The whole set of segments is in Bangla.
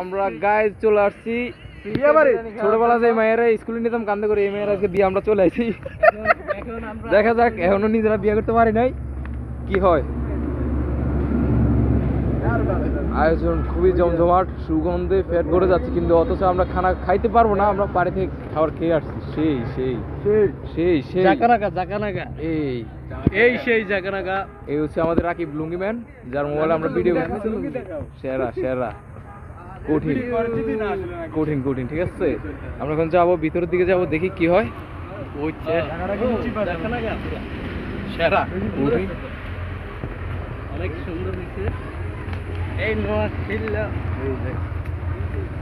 আমরা গাইজ চলে আসছি ছোটবেলা যে মায়েরা স্কুলে নিতাম কান্দে করে এই মেয়ের আজকে বিয়ে আমরা চলে আসি। দেখা যাক, এখনো নিজেরা বিয়ে করতে পারি নাই, কি হয়। আয়োজন খুবই জমজমাট, সুগন্ধে পেট ভরে যাচ্ছে, কিন্তু অথচ আমরা খানা খাইতে পারবো না। আমরা বাড়ি থেকে খাবার খেয়ে আসছি। সেই সেই সেই সেই জাকানাগা এই সেই জাকানাগা। এই হচ্ছে আমাদের রাকিব লুঙ্গি ম্যান, যার মোবাইলে আমরা ভিডিও করতেছি। সেরা সেরা কঠিন কঠিন কঠিন, ঠিক আছে। আমরা এখন যাবো ভিতরের দিকে, যাবো দেখি কি হয়। সেরা অনেক সুন্দর হয়েছে। এই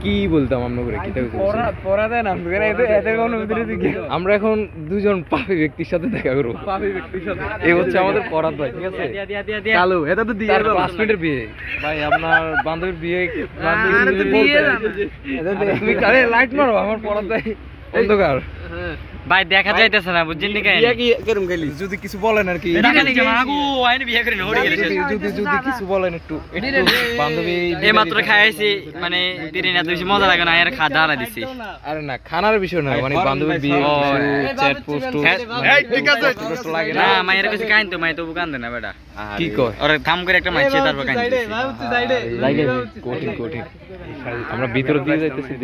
কি বলতাম আমরা করে আমরা এখন দুজন পাপী ব্যক্তির সাথে দেখা করবো। এই হচ্ছে আমাদের পরাত ভাই, ঠিক আছে। কালো এটা তো দিয়ে 5 মিনিটের বিয়ে ভাই, আপনার বান্ধবীর বিয়ে। তুমি কারে লাইট মারো, আমার পরাত ভাই অন্ধকার ভাই দেখা যাইতেছে না, বুঝছেন নি? যদি কিছু বলেন আর কি, যদি কিছু বলেন একটু। বান্ধবী মাত্র খাইছি, মানে বিরিয়ানি এত বেশি মজা লাগে না, আর খাওয়া দাওয়া দিছি। আরে না, খানার বিষয় না, মানে বান্ধবীর বিয়ে চ্যাট পোস্ট লাগে না। মায়ের কাছে কাইন তো, মাই তবু কান্দে না বেটা। কি কয় ওরে থাম করে একটা মাইছে, তারপর কাইন। কঠিন কঠিন। আমরা ভিতরের দিকে যাইতেছি।